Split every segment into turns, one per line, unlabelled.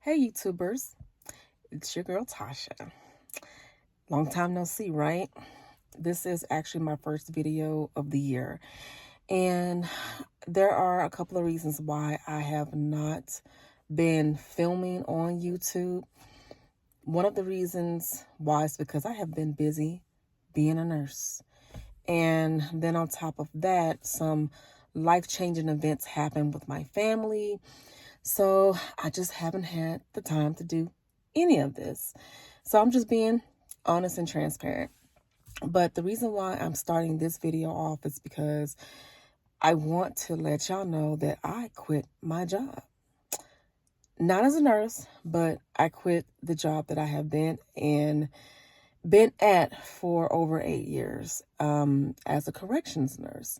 Hey YouTubers, it's your girl Tasha. Long time no see, right? This is actually my first video of the year. And there are a couple of reasons why I have not been filming on YouTube. One of the reasons why is because I have been busy being a nurse. And then on top of that, some life-changing events happened with my family. So I just haven't had the time to do any of this. So I'm just being honest and transparent. But the reason why I'm starting this video off is because I want to let y'all know that I quit my job. Not as a nurse, but I quit the job that I have been at for over 8 years as a corrections nurse.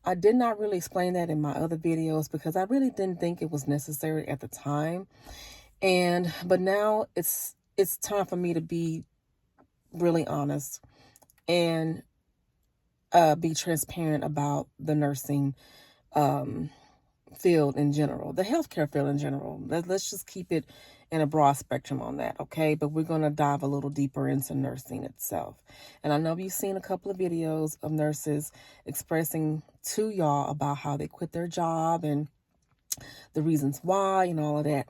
I did not really explain that in my other videos because I really didn't think it was necessary at the time. But now it's time for me to be really honest and be transparent about the nursing field in general, the healthcare field in general. Let's just keep it in a broad spectrum on that, okay? But we're going to dive a little deeper into nursing itself. And I know you've seen a couple of videos of nurses expressing to y'all about how they quit their job and the reasons why and all of that.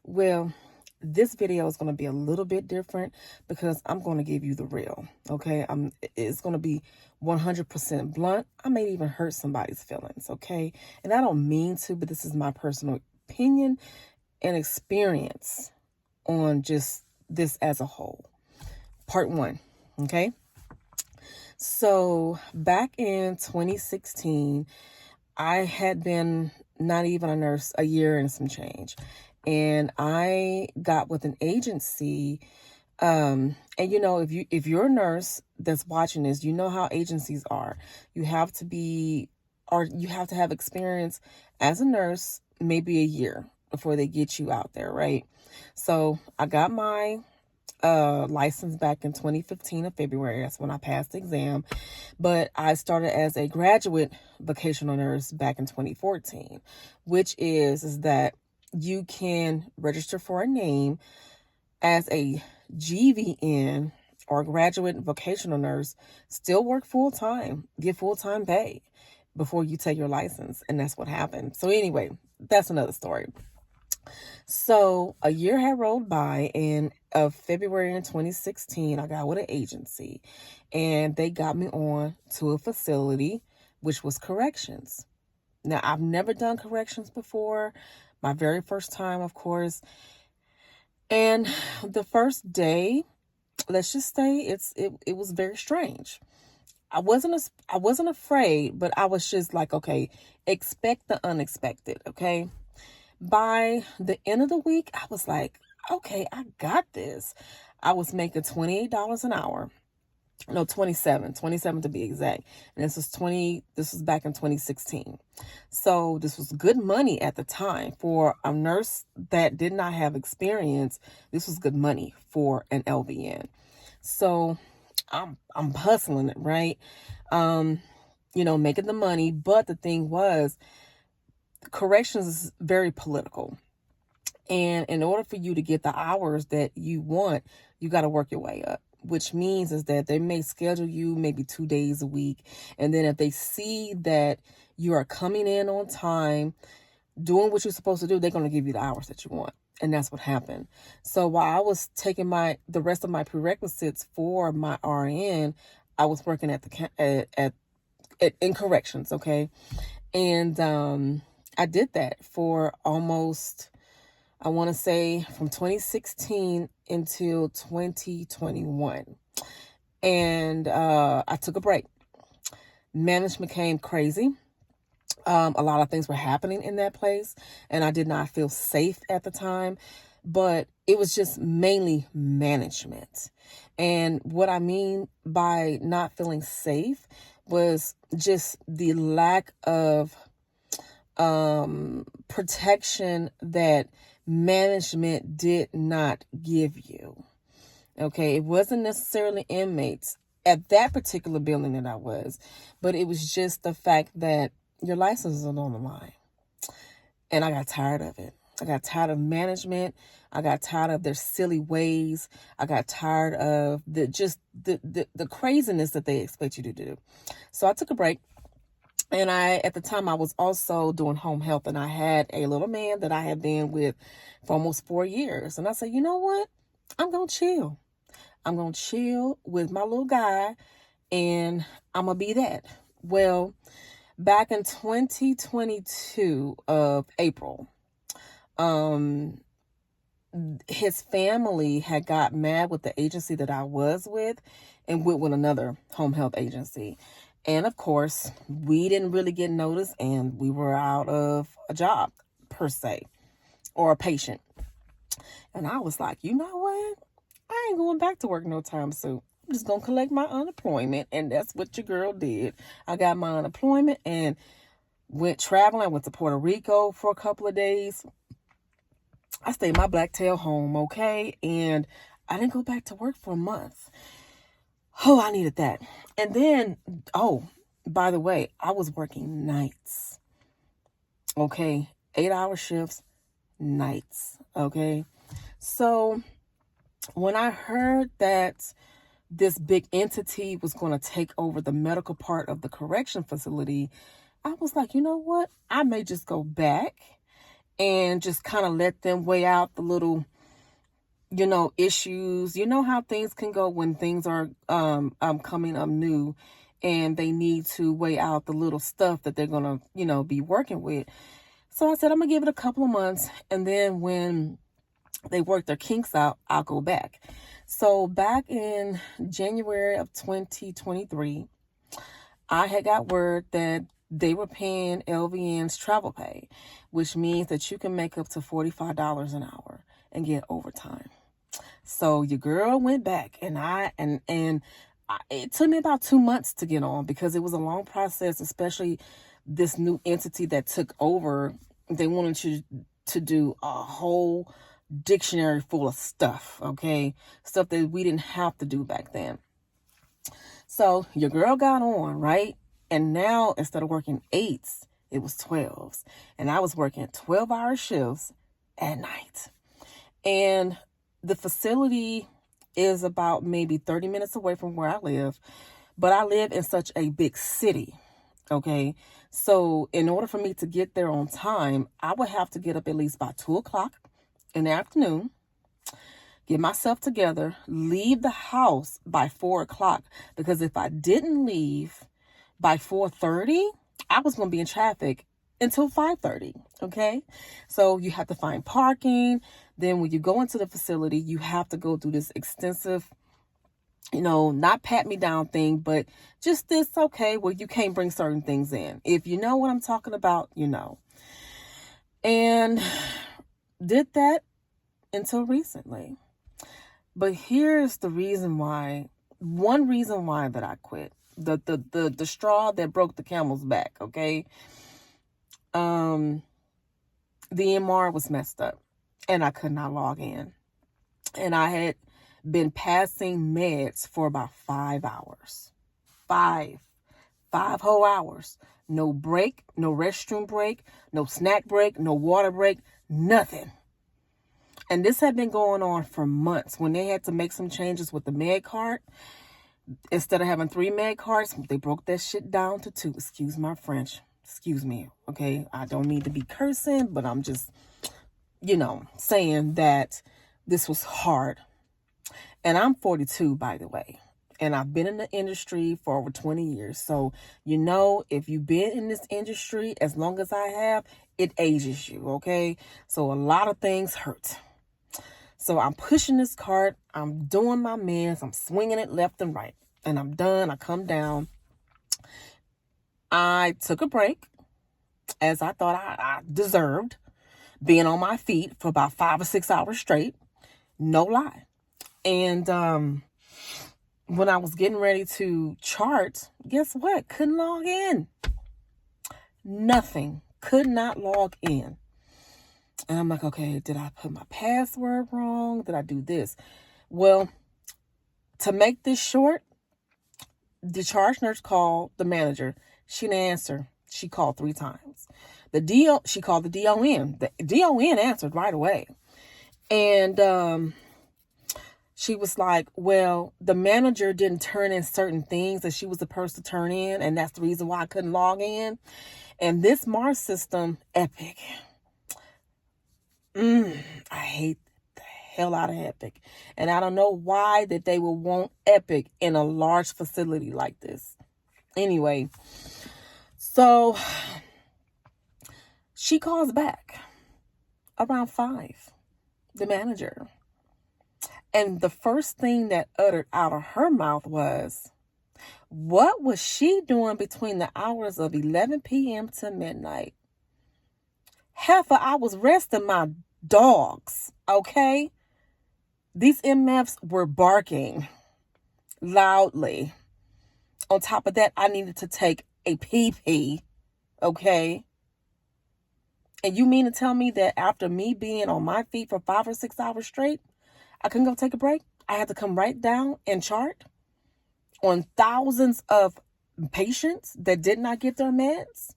Well, this video is going to be a little bit different because I'm going to give you the real, okay? It's going to be 100% blunt. I may even hurt somebody's feelings, okay? And I don't mean to, but this is my personal opinion and experience on just this as a whole. Part 1, okay? So back in 2016, I had been not even a nurse a year and some change. And I got with an agency. And if you're a nurse that's watching this, you know how agencies are. You have to have experience as a nurse, maybe a year before they get you out there, right? So I got my license back in 2015 of February. That's when I passed the exam. But I started as a graduate vocational nurse back in 2014, which is that you can register for a name as a GVN or graduate vocational nurse, still work full-time, get full-time pay before you take your license. And that's what happened. So anyway, that's another story. So a year had rolled by, and of February in 2016, I got with an agency, and they got me on to a facility, which was corrections. Now, I've never done corrections before. My very first time, of course. And the first day, let's just say it was very strange. I wasn't afraid, but I was just like, okay, expect the unexpected, okay? By the end of the week, I was like, okay, I got this. I was making $28 an hour. No, 27 to be exact. And this was back in 2016. So this was good money at the time for a nurse that did not have experience. This was good money for an LVN. So I'm hustling it, right? Making the money. But the thing was, corrections is very political. And in order for you to get the hours that you want, you got to work your way up, which means is that they may schedule you maybe 2 days a week. And then if they see that you are coming in on time, doing what you're supposed to do, they're going to give you the hours that you want. And that's what happened. So while I was taking the rest of my prerequisites for my RN, I was working in corrections, okay? And I did that for almost, I want to say, from 2016 until 2021. And I took a break. Management came crazy. A lot of things were happening in that place, and I did not feel safe at the time. But it was just mainly management. And what I mean by not feeling safe was just the lack of protection that management did not give you. Okay, it wasn't necessarily inmates at that particular building that I was, but it was just the fact that your license is on the line. And I got tired of it. I got tired of management. I got tired of their silly ways. I got tired of the craziness that they expect you to do. So I took a break. And at the time, I was also doing home health, and I had a little man that I had been with for almost 4 years. And I said, you know what? I'm going to chill. I'm going to chill with my little guy, and I'm going to be that. Well, back in 2022 of April, his family had got mad with the agency that I was with and went with another home health agency. And of course, we didn't really get noticed, and we were out of a job per se, or a patient. And I was like, you know what? I ain't going back to work no time soon. I'm just going to collect my unemployment. And that's what your girl did. I got my unemployment and went traveling. I went to Puerto Rico for a couple of days. I stayed my black tail home, okay? And I didn't go back to work for a month. Oh, I needed that. And then, by the way, I was working nights. Okay? 8-hour shifts, nights. Okay? So when I heard that this big entity was going to take over the medical part of the correction facility, I was like, you know what? I may just go back and just kind of let them weigh out the little, issues. You know how things can go when things are coming up new, and they need to weigh out the little stuff that they're going to, be working with. So I said, I'm going to give it a couple of months, and then when they work their kinks out, I'll go back. So back in January of 2023, I had got word that they were paying LVN's travel pay, which means that you can make up to $45 an hour and get overtime. So your girl went back, and it took me about 2 months to get on, because it was a long process, especially this new entity that took over. They wanted you to do a whole dictionary full of stuff, okay? Stuff that we didn't have to do back then. So your girl got on, right? And now instead of working 8s, it was 12s. And I was working 12-hour shifts at night. And the facility is about maybe 30 minutes away from where I live. But I live in such a big city, okay? So in order for me to get there on time, I would have to get up at least by 2 o'clock in the afternoon, get myself together, leave the house by 4 o'clock. Because if I didn't leave by 4:30, I was going to be in traffic until 5:30, okay? So you have to find parking. Then when you go into the facility, you have to go through this extensive, not pat me down thing, but just this, okay, well, you can't bring certain things in. If you know what I'm talking about, you know. And did that until recently. But here's the reason why, one reason why that I quit. The straw that broke the camel's back, okay? The EMR was messed up, and I could not log in. And I had been passing meds for about 5 hours. Five whole hours. No break, no restroom break, no snack break, no water break, nothing. And this had been going on for months. When they had to make some changes with the med card, instead of having 3 med cards, they broke that shit down to 2. Excuse my French. Excuse me, okay? I don't need to be cursing, but I'm just, saying that this was hard. And I'm 42, by the way. And I've been in the industry for over 20 years. So, if you've been in this industry as long as I have, it ages you, okay? So a lot of things hurt. So I'm pushing this cart. I'm doing my meds. I'm swinging it left and right. And I'm done. I come down. I took a break, as I thought I deserved, being on my feet for about 5 or 6 hours straight. No lie. And when I was getting ready to chart, guess what? Couldn't log in. Nothing. Could not log in. And I'm like, okay, did I put my password wrong? Did I do this? Well, to make this short, the charge nurse called the manager. She didn't answer. She called 3 times. She called the DON. The DON answered right away. And she was like, well, the manager didn't turn in certain things that she was supposed to turn in, and that's the reason why I couldn't log in. And this Mars system, Epic. I hate the hell out of Epic. And I don't know why that they would want Epic in a large facility like this. Anyway, so she calls back around 5, the manager. And the first thing that uttered out of her mouth was, what was she doing between the hours of 11 p.m. to midnight? Heifer, I was resting my dogs, okay? These MFs were barking loudly. On top of that, I needed to take a pee-pee, okay? And you mean to tell me that after me being on my feet for 5 or 6 hours straight, I couldn't go take a break? I had to come right down and chart on thousands of patients that did not get their meds?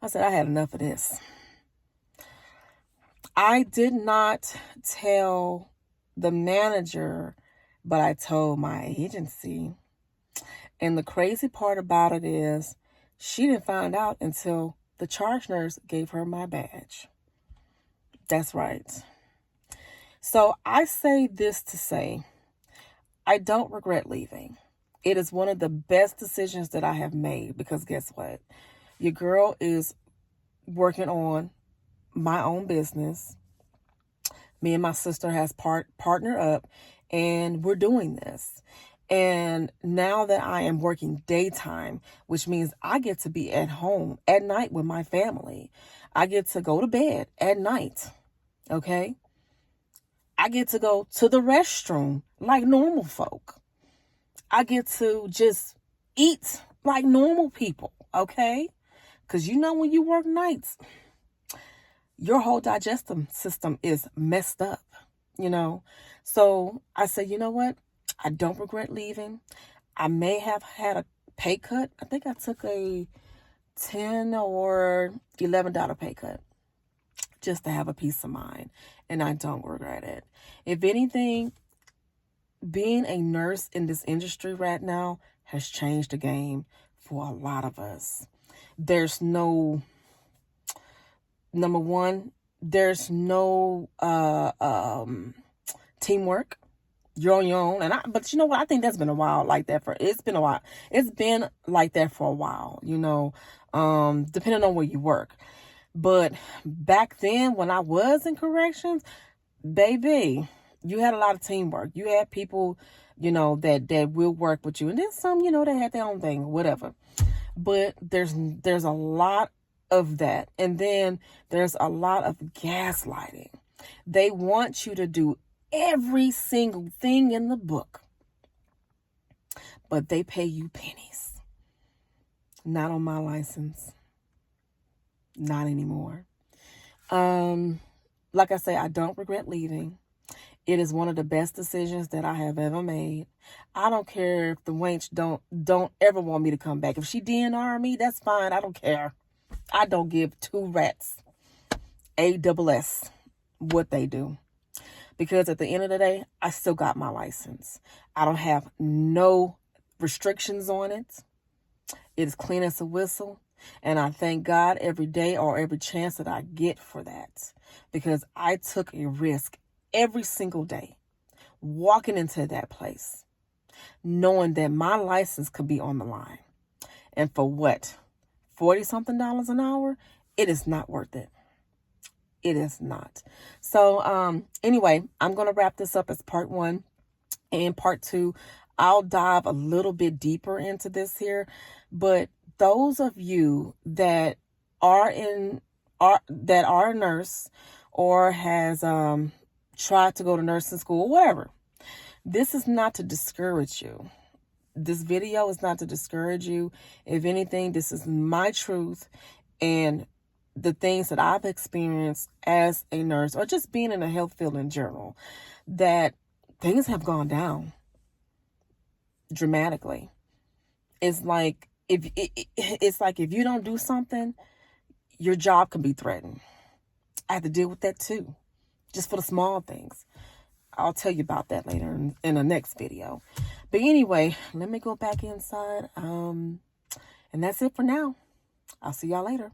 I said, I had enough of this. I did not tell the manager, but I told my agency. And the crazy part about it is she didn't find out until the charge nurse gave her my badge. That's right. So I say this to say, I don't regret leaving. It is one of the best decisions that I have made because guess what? Your girl is working on my own business. Me and my sister has partnered up and we're doing this. And now that I am working daytime, which means I get to be at home at night with my family. I get to go to bed at night. Okay? I get to go to the restroom like normal folk. I get to just eat like normal people, okay? Because you know when you work nights, your whole digestive system is messed up, you know? So I said, you know what? I don't regret leaving. I may have had a pay cut. I think I took a $10 or $11 pay cut just to have a peace of mind. And I don't regret it. If anything, being a nurse in this industry right now has changed the game for a lot of us. There's no, number one, there's no teamwork. You're on your own. But you know what? I think that's been a while like that it's been a while. It's been like that for a while, you know, depending on where you work. But back then when I was in corrections, baby, you had a lot of teamwork. You had people, you know, that will work with you. And then some, you know, they had their own thing, whatever. But there's a lot of that. And then there's a lot of gaslighting. They want you to do every single thing in the book. But they pay you pennies. Not on my license. Not anymore. Like I say, I don't regret leaving. It is one of the best decisions that I have ever made. I don't care if the wench don't ever want me to come back. If she DNR me, that's fine. I don't care. I don't give two rats. ASS what they do. Because at the end of the day, I still got my license. I don't have no restrictions on it. It is clean as a whistle. And I thank God every day or every chance that I get for that. Because I took a risk every single day walking into that place, knowing that my license could be on the line. And for what? $40-something an hour? It is not worth it. It is not. So anyway, I'm going to wrap this up as part 1. And part 2, I'll dive a little bit deeper into this here. But those of you that are a nurse or has tried to go to nursing school, whatever, this is not to discourage you. This video is not to discourage you. If anything, this is my truth and the things that I've experienced as a nurse or just being in the health field in general, that things have gone down dramatically. It's like it's like if you don't do something, your job can be threatened. I have to deal with that too, just for the small things. I'll tell you about that later in the next video. But anyway, let me go back inside. And that's it for now. I'll see y'all later.